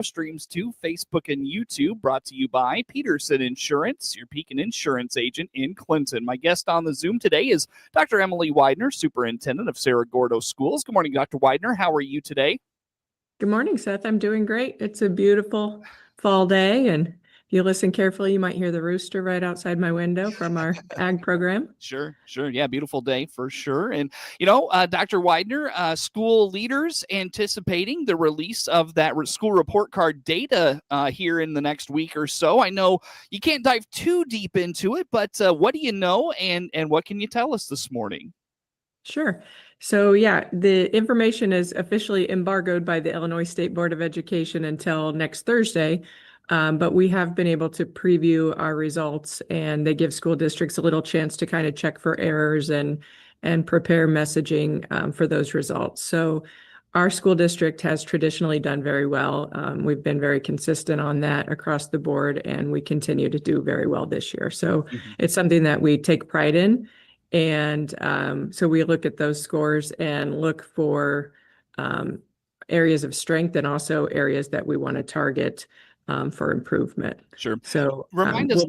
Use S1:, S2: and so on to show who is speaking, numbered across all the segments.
S1: streams to Facebook and YouTube, brought to you by Peterson Insurance, your Pekin Insurance agent in Clinton. My guest on the Zoom today is Dr. Emily Weidner, Superintendent of Cerro Gordo Schools. Good morning, Dr. Weidner. How are you today?
S2: Good morning, Seth. I'm doing great. It's a beautiful fall day, and if you listen carefully, you might hear the rooster right outside my window from our ag program.
S1: Sure. Yeah, beautiful day for sure. And, Dr. Weidner, school leaders anticipating the release of that school report card data here in the next week or so. I know you can't dive too deep into it, but what do you know, and what can you tell us this morning?
S2: Sure. So yeah, the information is officially embargoed by the Illinois State Board of Education until next Thursday. But we have been able to preview our results, and they give school districts a little chance to kind of check for errors and prepare messaging for those results. So our school district has traditionally done very well. We've been very consistent on that across the board, and we continue to do very well this year. So it's something that we take pride in. And so we look at those scores and look for areas of strength and also areas that we want to target for improvement.
S1: Sure.
S2: So
S1: remind us.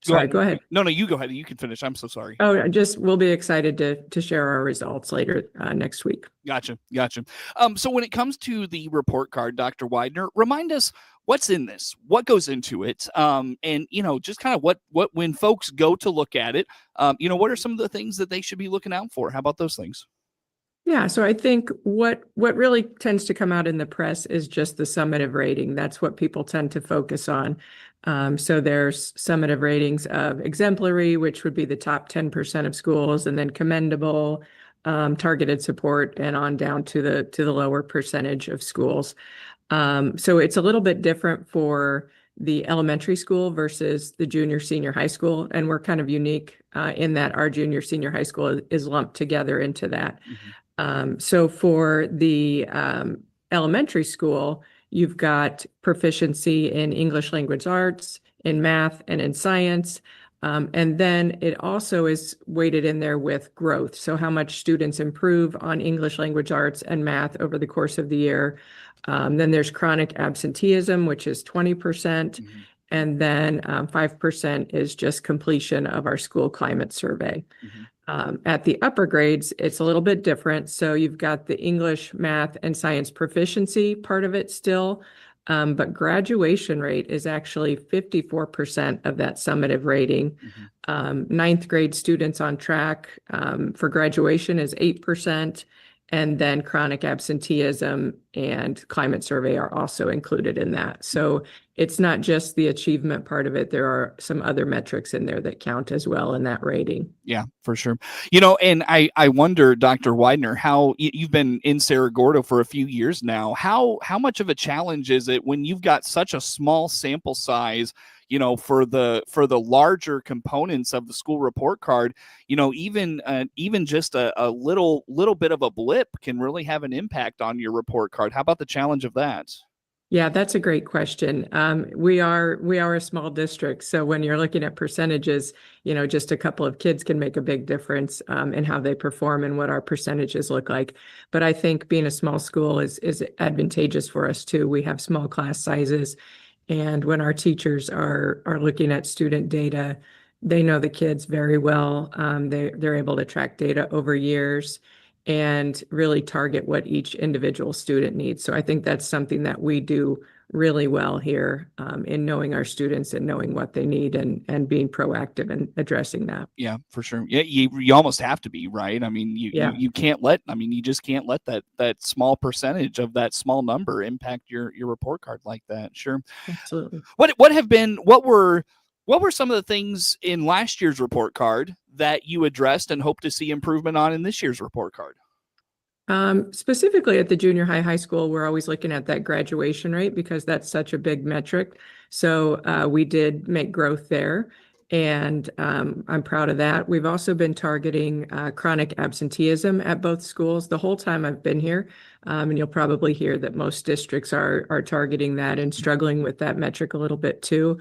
S2: Sorry, go ahead.
S1: No, you go ahead. You can finish. I'm so sorry.
S2: Oh, we'll be excited to share our results later next week.
S1: Gotcha. So when it comes to the report card, Dr. Weidner, remind us what's in this, what goes into it, and just kind of what when folks go to look at it, what are some of the things that they should be looking out for? How about those things?
S2: Yeah, so I think what really tends to come out in the press is just the summative rating. That's what people tend to focus on. So there's summative ratings of exemplary, which would be the top 10% of schools, and then commendable, targeted support, and on down to the lower percentage of schools. So it's a little bit different for the elementary school versus the junior, senior high school. And we're kind of unique in that our junior, senior high school is lumped together into that. So for the elementary school, you've got proficiency in English language arts, in math, and in science. And then it also is weighted in there with growth. So how much students improve on English language arts and math over the course of the year. Then there's chronic absenteeism, which is 20%. And then 5% is just completion of our school climate survey. At the upper grades, it's a little bit different. So you've got the English, math, and science proficiency part of it still. But graduation rate is actually 54% of that summative rating. Ninth grade students on track for graduation is 8%. And then chronic absenteeism and climate survey are also included in that. So it's not just the achievement part of it. There are some other metrics in there that count as well in that rating.
S1: Yeah, for sure. And I wonder, Dr. Weidner, how you've been in Cerro Gordo for a few years now. How much of a challenge is it when you've got such a small sample size, for the larger components of the school report card, even just a little bit of a blip can really have an impact on your report card. How about the challenge of that?
S2: Yeah, that's a great question. We are a small district, so when you're looking at percentages, just a couple of kids can make a big difference in how they perform and what our percentages look like. But I think being a small school is advantageous for us too. We have small class sizes. And when our teachers are looking at student data, they know the kids very well. They're able to track data over years and really target what each individual student needs. So I think that's something that we do really well here in knowing our students and knowing what they need and being proactive in addressing that.
S1: Yeah, for sure. Yeah, you almost have to be, right? I mean, you can't you just can't let that small percentage of that small number impact your report card like that. Sure.
S2: Absolutely.
S1: What were some of the things in last year's report card that you addressed and hope to see improvement on in this year's report card?
S2: Specifically at the junior high school, we're always looking at that graduation rate because that's such a big metric. So we did make growth there, and I'm proud of that. We've also been targeting chronic absenteeism at both schools the whole time I've been here. And you'll probably hear that most districts are targeting that and struggling with that metric a little bit too.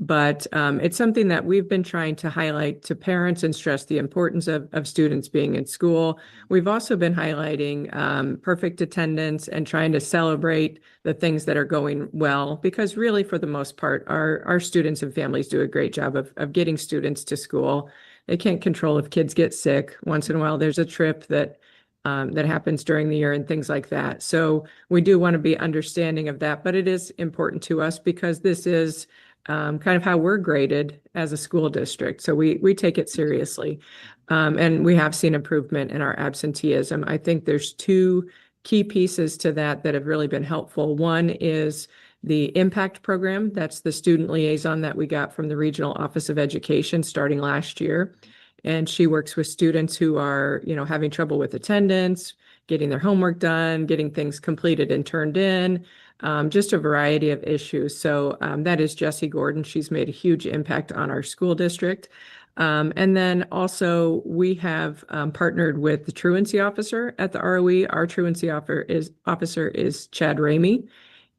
S2: But it's something that we've been trying to highlight to parents and stress the importance of students being in school. We've also been highlighting perfect attendance and trying to celebrate the things that are going well, because really, for the most part, our students and families do a great job of getting students to school. They can't control if kids get sick. Once in a while, there's a trip that happens during the year and things like that. So we do want to be understanding of that, but it is important to us because this is kind of how we're graded as a school district. So we take it seriously. And we have seen improvement in our absenteeism. I think there's two key pieces to that that have really been helpful. One is the impact program. That's the student liaison that we got from the Regional Office of Education starting last year. And she works with students who are, having trouble with attendance, getting their homework done, getting things completed and turned in, just a variety of issues. So that is Jessie Gordon. She's made a huge impact on our school district. And then also we have partnered with the truancy officer at the ROE. Our truancy officer is Chad Ramey.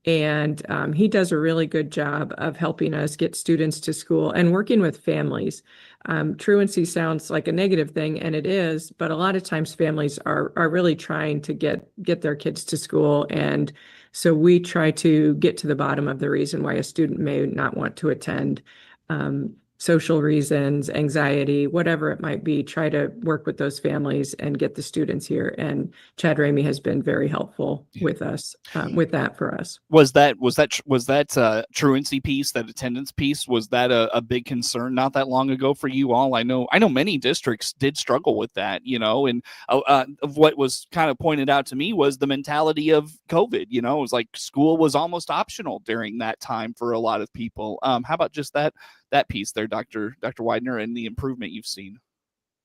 S2: And he does a really good job of helping us get students to school and working with families. Truancy sounds like a negative thing, and it is, but a lot of times families are really trying to get their kids to school. And so we try to get to the bottom of the reason why a student may not want to attend. Social reasons, anxiety, whatever it might be, try to work with those families and get the students here. And Chad Ramey has been very helpful with us, with that for us.
S1: Was that truancy piece, that attendance piece, was that a big concern not that long ago for you all? I know many districts did struggle with that, and of what was kind of pointed out to me was the mentality of COVID. It was like school was almost optional during that time for a lot of people. How about just that piece there, Dr. Weidner, and the improvement you've seen?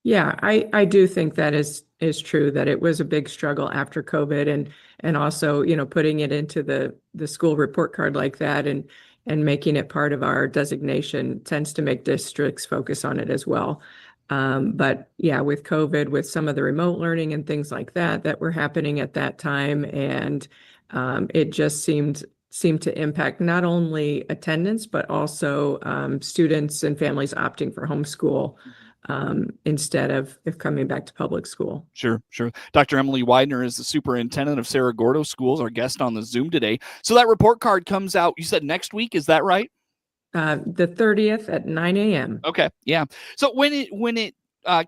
S2: Yeah, I do think that is true, that it was a big struggle after COVID, and also, putting it into the school report card like that and making it part of our designation tends to make districts focus on it as well. But yeah, with COVID, with some of the remote learning and things like that were happening at that time, and it just seemed to impact not only attendance, but also students and families opting for homeschool instead of coming back to public school.
S1: Sure. Dr. Emily Weidner is the superintendent of Cerro Gordo Schools, our guest on the Zoom today. So that report card comes out, you said next week, is that right?
S2: The 30th at 9 a.m.
S1: Okay, yeah. So when it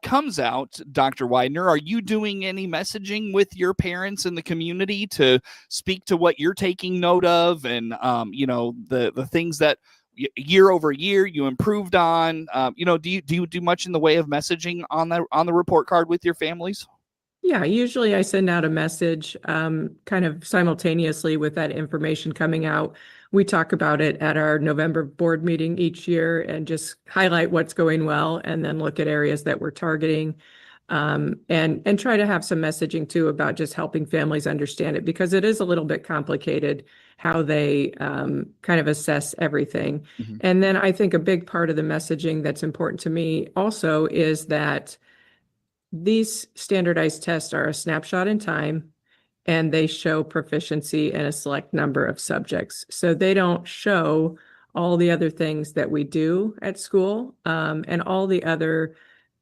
S1: comes out, Dr. Weidner, are you doing any messaging with your parents in the community to speak to what you're taking note of, and the things that year over year you improved on? Do you do much in the way of messaging on the report card with your families?
S2: Yeah, usually I send out a message kind of simultaneously with that information coming out. We talk about it at our November board meeting each year and just highlight what's going well, and then look at areas that we're targeting, and try to have some messaging too about just helping families understand it, because it is a little bit complicated how they kind of assess everything. Mm-hmm. And then I think a big part of the messaging that's important to me also is that these standardized tests are a snapshot in time, and they show proficiency in a select number of subjects. So they don't show all the other things that we do at school, and all the other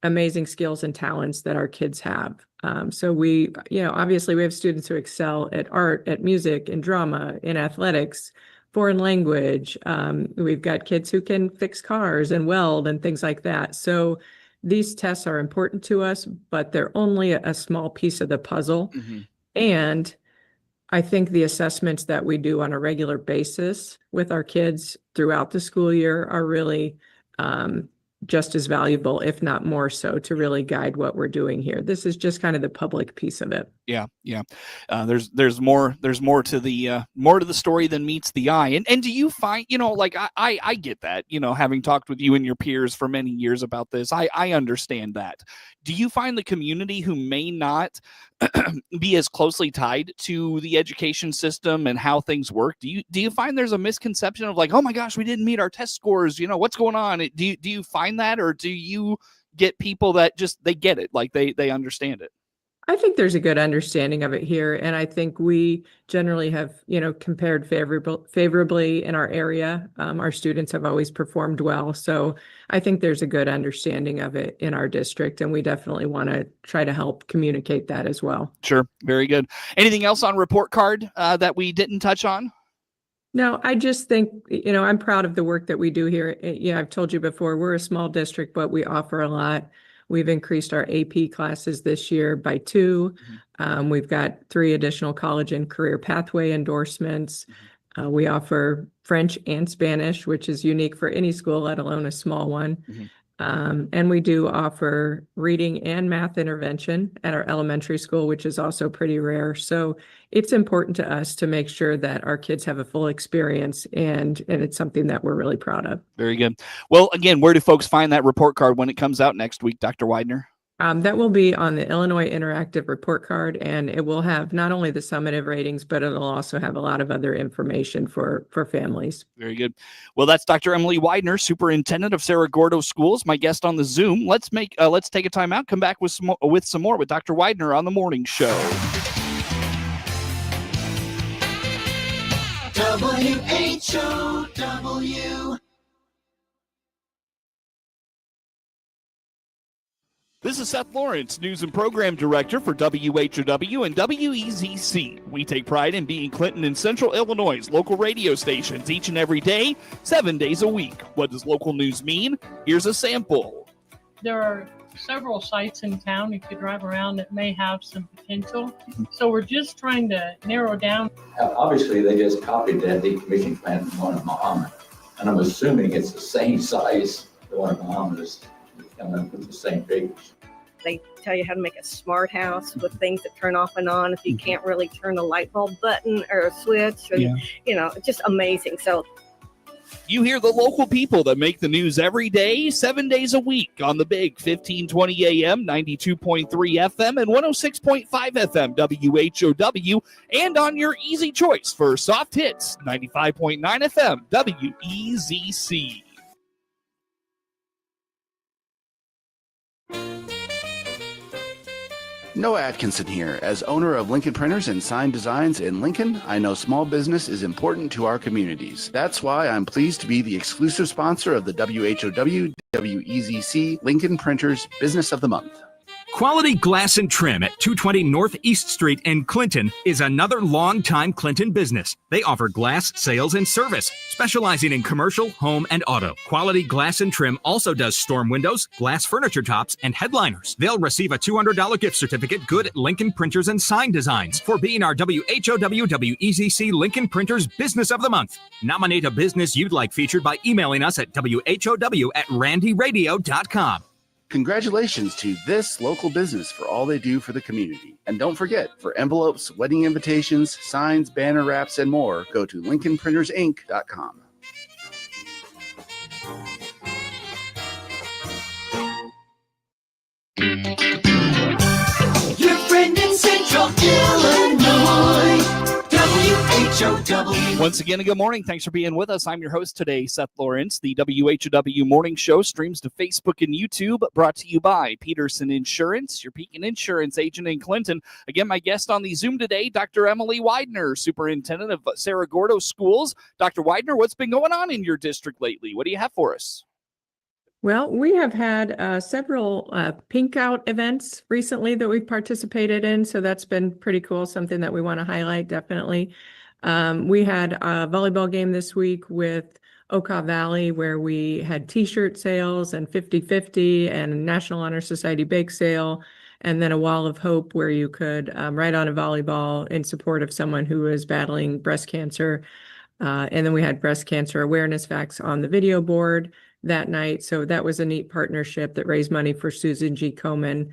S2: amazing skills and talents that our kids have. So we, obviously we have students who excel at art, at music, in drama, in athletics, foreign language. We've got kids who can fix cars and weld and things like that. So these tests are important to us, but they're only a small piece of the puzzle. Mm-hmm. And I think the assessments that we do on a regular basis with our kids throughout the school year are really just as valuable, if not more so, to really guide what we're doing here. This is just kind of the public piece of it.
S1: Yeah. There's more to the story than meets the eye. And do you find, I get that, having talked with you and your peers for many years about this, I understand that. Do you find the community who may not be as closely tied to the education system and how things work, do you find there's a misconception of like, oh my gosh, we didn't meet our test scores, what's going on? Do you find that, or do you get people that just, they get it, like they understand it?
S2: I think there's a good understanding of it here, and I think we generally have, compared favorably in our area. Our students have always performed well, so I think there's a good understanding of it in our district, and we definitely want to try to help communicate that as well.
S1: Sure, very good. Anything else on report card that we didn't touch on?
S2: No, I just think, I'm proud of the work that we do here. I've told you before, we're a small district, but we offer a lot. We've increased our AP classes this year by 2. We've got 3 additional college and career pathway endorsements. We offer French and Spanish, which is unique for any school, let alone a small one. And we do offer reading and math intervention at our elementary school, which is also pretty rare. So it's important to us to make sure that our kids have a full experience, and it's something that we're really proud of.
S1: Very good. Well, again, where do folks find that report card when it comes out next week, Dr. Weidner?
S2: That will be on the Illinois Interactive Report Card, and it will have not only the summative ratings, but it'll also have a lot of other information for families.
S1: Very good. Well, that's Dr. Emily Weidner, Superintendent of Cerro Gordo Schools, my guest on the Zoom. Let's take a time out, come back with some more with Dr. Weidner on the morning show. WHOW. This is Seth Lawrence, News and Program Director for WHOW and WEZC. We take pride in being Clinton and Central Illinois' local radio stations each and every day, 7 days a week. What does local news mean? Here's a sample.
S3: There are several sites in town you could drive around that may have some potential. So we're just trying to narrow down.
S4: Obviously, they just copied that decommissioning plant from one in Muhammad. And I'm assuming it's the same size, the one in Muhammad is coming up with the same figures.
S5: They tell you how to make a smart house with things that turn off and on if you can't really turn a light bulb button or a switch. And, it's just amazing. So
S1: you hear the local people that make the news every day, 7 days a week on the big 1520 AM, 92.3 FM, and 106.5 FM WHOW, and on your easy choice for soft hits, 95.9 FM WEZC.
S6: Noah Atkinson here. As owner of Lincoln Printers and Sign Designs in Lincoln, I know small business is important to our communities. That's why I'm pleased to be the exclusive sponsor of the WHOW WEZC Lincoln Printers Business of the Month.
S7: Quality Glass and Trim at 220 Northeast Street in Clinton is another longtime Clinton business. They offer glass sales and service, specializing in commercial, home, and auto. Quality Glass and Trim also does storm windows, glass furniture tops, and headliners. They'll receive a $200 gift certificate good at Lincoln Printers and Sign Designs for being our WHOW WEZC Lincoln Printers Business of the Month. Nominate a business you'd like featured by emailing us at WHOW@randyradio.com.
S6: Congratulations to this local business for all they do for the community. And don't forget, for envelopes, wedding invitations, signs, banner wraps, and more, go to LincolnPrintersInc.com.
S8: Your friend in Central Illinois, WHOW.
S1: Once again, good morning. Thanks for being with us. I'm your host today, Seth Lawrence. The WHOW Morning Show streams to Facebook and YouTube, brought to you by Peterson Insurance, your Pekin Insurance agent in Clinton. Again, my guest on the Zoom today, Dr. Emily Weidner, Superintendent of Cerro Gordo Schools. Dr. Weidner, what's been going on in your district lately? What do you have for us?
S2: Well, we have had several pink out events recently that we've participated in, so that's been pretty cool, something that we want to highlight, definitely. We had a volleyball game this week with WHOW Valley, where we had t-shirt sales and 50/50 and National Honor Society bake sale, and then a wall of hope where you could write on a volleyball in support of someone who is battling breast cancer. And then we had breast cancer awareness facts on the video board that night. So that was a neat partnership that raised money for Susan G. Komen,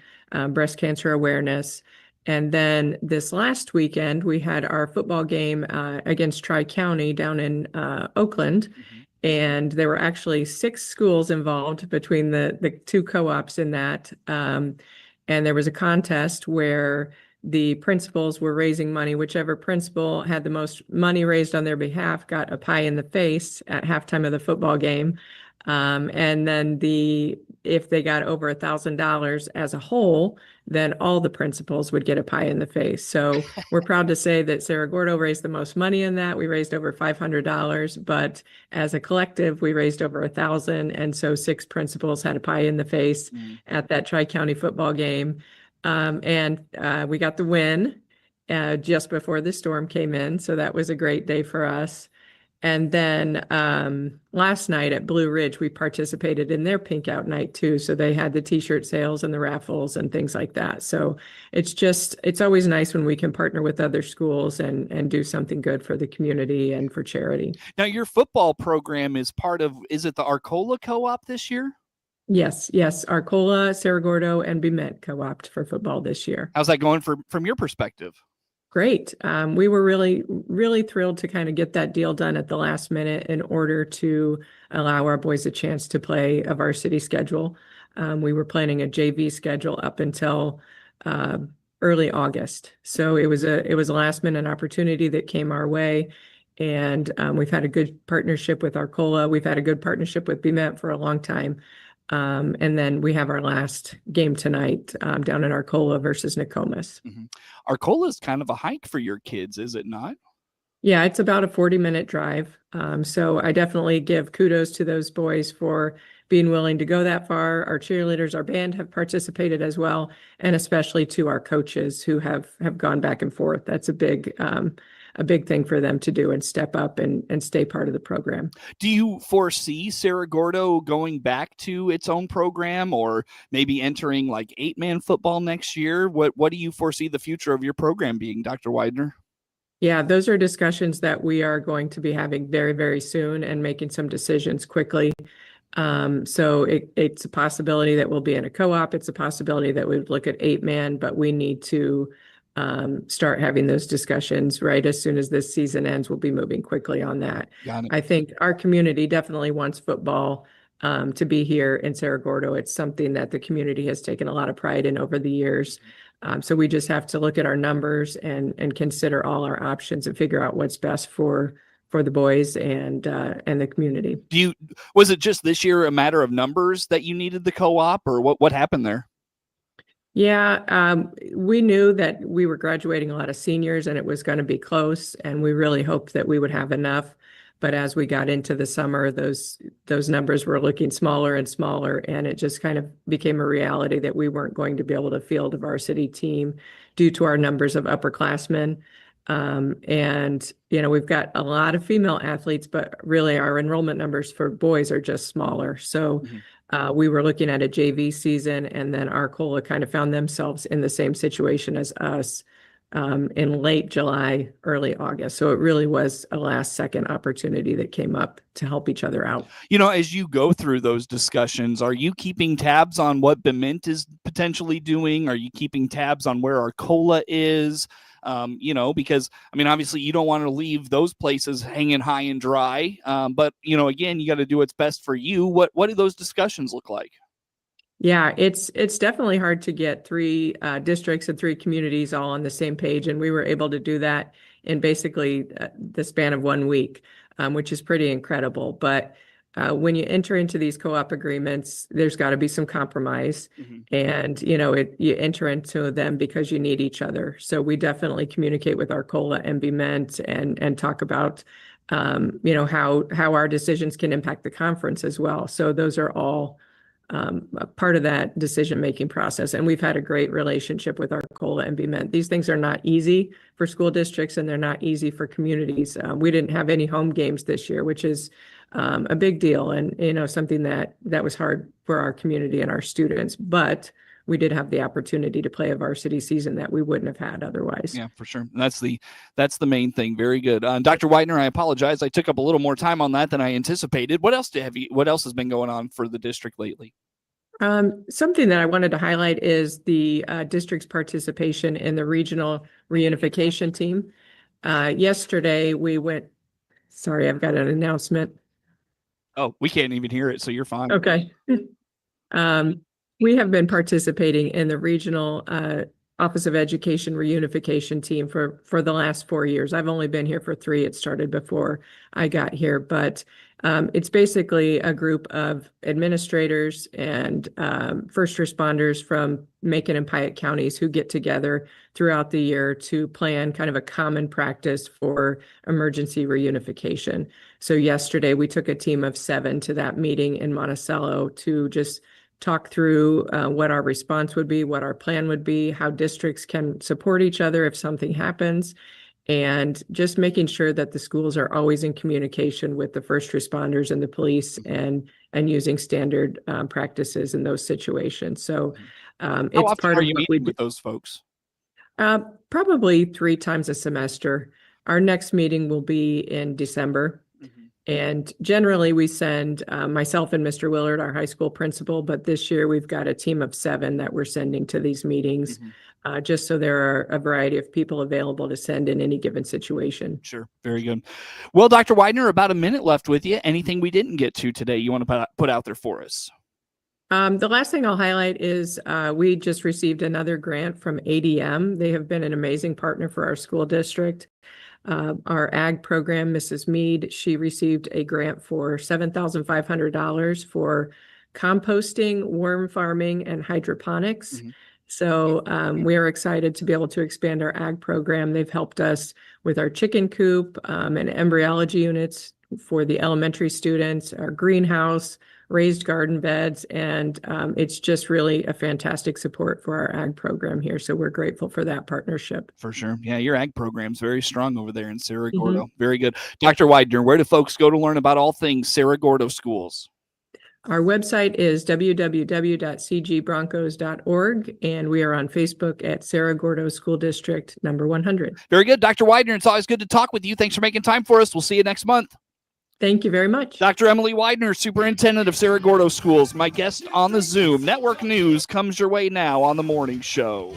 S2: breast cancer awareness. And then this last weekend, we had our football game against Tri-County down in Oakland. And there were actually 6 schools involved between the 2 co-ops in that. And there was a contest where the principals were raising money. Whichever principal had the most money raised on their behalf got a pie in the face at halftime of the football game. And then if they got over $1,000 as a whole, then all the principals would get a pie in the face. So we're proud to say that Cerro Gordo raised the most money in that. We raised over $500, but as a collective, we raised over $1,000. And so 6 principals had a pie in the face at that Tri-County football game. And we got the win just before the storm came in. So that was a great day for us. And then last night at Blue Ridge, we participated in their Pink Out Night too. So they had the t-shirt sales and the raffles and things like that. So it's always nice when we can partner with other schools and do something good for the community and for charity.
S1: Now, your football program is is it the Arcola Co-op this year?
S2: Yes. Arcola, Cerro Gordo, and Bement co-opt for football this year.
S1: How's that going from your perspective?
S2: Great. We were really, really thrilled to kind of get that deal done at the last minute in order to allow our boys a chance to play a varsity schedule. We were planning a JV schedule up until early August. So it was a last minute opportunity that came our way. And we've had a good partnership with Arcola. We've had a good partnership with BMET for a long time. And then we have our last game tonight down in Arcola versus Nokomis.
S1: Arcola is kind of a hike for your kids, is it not?
S2: Yeah, it's about a 40-minute drive. So I definitely give kudos to those boys for being willing to go that far. Our cheerleaders, our band have participated as well, and especially to our coaches who have gone back and forth. That's a big thing for them to do and step up and stay part of the program.
S1: Do you foresee Cerro Gordo going back to its own program or maybe entering like 8-man football next year? What do you foresee the future of your program being, Dr. Weidner?
S2: Yeah, those are discussions that we are going to be having very, very soon and making some decisions quickly. So it's a possibility that we'll be in a co-op. It's a possibility that we would look at 8-man, but we need to start having those discussions right as soon as this season ends. We'll be moving quickly on that.
S1: Got it.
S2: I think our community definitely wants football to be here in Cerro Gordo. It's something that the community has taken a lot of pride in over the years. So we just have to look at our numbers and consider all our options and figure out what's best for the boys and the community.
S1: Was it just this year a matter of numbers that you needed the co-op, or what happened there?
S2: Yeah, we knew that we were graduating a lot of seniors and it was going to be close, and we really hoped that we would have enough. But as we got into the summer, those numbers were looking smaller and smaller, and it just kind of became a reality that we weren't going to be able to field a varsity team due to our numbers of upperclassmen. And, we've got a lot of female athletes, but really our enrollment numbers for boys are just smaller. So we were looking at a JV season, and then Arcola kind of found themselves in the same situation as us in late July, early August. So it really was a last second opportunity that came up to help each other out.
S1: As you go through those discussions, are you keeping tabs on what Bement is potentially doing? Are you keeping tabs on where Arcola is? Because obviously you don't want to leave those places hanging high and dry. But again, you got to do what's best for you. What do those discussions look like?
S2: Yeah, it's definitely hard to get 3 districts and 3 communities all on the same page. And we were able to do that in basically the span of 1 week, which is pretty incredible. But when you enter into these co-op agreements, there's got to be some compromise. And, you enter into them because you need each other. So we definitely communicate with Arcola and Bement and talk about, how our decisions can impact the conference as well. So those are all a part of that decision-making process. And we've had a great relationship with Arcola and Bement. These things are not easy for school districts, and they're not easy for communities. We didn't have any home games this year, which is a big deal, and something that was hard for our community and our students. But we did have the opportunity to play a varsity season that we wouldn't have had otherwise.
S1: Yeah, for sure. That's the main thing. Very good. Dr. Weidner, I apologize. I took up a little more time on that than I anticipated. What else has been going on for the district lately?
S2: Something that I wanted to highlight is the district's participation in the regional reunification team. Yesterday we went, sorry, I've got an announcement.
S1: Oh, we can't even hear it, so you're fine.
S2: Okay. We have been participating in the regional Office of Education reunification team for the last 4 years. I've only been here for 3. It started before I got here, but it's basically a group of administrators and first responders from Macon and Piatt counties who get together throughout the year to plan kind of a common practice for emergency reunification. So yesterday we took a team of 7 to that meeting in Monticello to just talk through what our response would be, what our plan would be, how districts can support each other if something happens, and just making sure that the schools are always in communication with the first responders and the police and using standard practices in those situations. So
S1: How
S2: it's
S1: often
S2: part
S1: are
S2: of
S1: you
S2: what we
S1: meeting
S2: do.
S1: with those folks?
S2: Probably 3 times a semester. Our next meeting will be in December. And generally we send myself and Mr. Willard, our high school principal, but this year we've got a team of 7 that we're sending to these meetings, just so there are a variety of people available to send in any given situation.
S1: Sure. Very good. Well, Dr. Weidner, about a minute left with you. Anything we didn't get to today you want to put out there for us?
S2: The last thing I'll highlight is we just received another grant from ADM. They have been an amazing partner for our school district. Our ag program, Mrs. Mead, she received a grant for $7,500 for composting, worm farming, and hydroponics. So we are excited to be able to expand our ag program. They've helped us with our chicken coop and embryology units for the elementary students, our greenhouse, raised garden beds, and it's just really a fantastic support for our ag program here. So we're grateful for that partnership.
S1: For sure. Yeah, your ag program's very strong over there in Cerro Gordo. Very good. Dr. Weidner, where do folks go to learn about all things Cerro Gordo schools?
S2: Our website is www.cgbroncos.org, and we are on Facebook at Cerro Gordo School District number 100.
S1: Very good. Dr. Weidner, it's always good to talk with you. Thanks for making time for us. We'll see you next month.
S2: Thank you very much.
S1: Dr. Emily Weidner, Superintendent of Cerro Gordo Schools, my guest on the Zoom. Network News comes your way now on The Morning Show.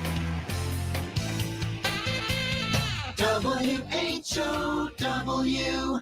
S8: WHOW.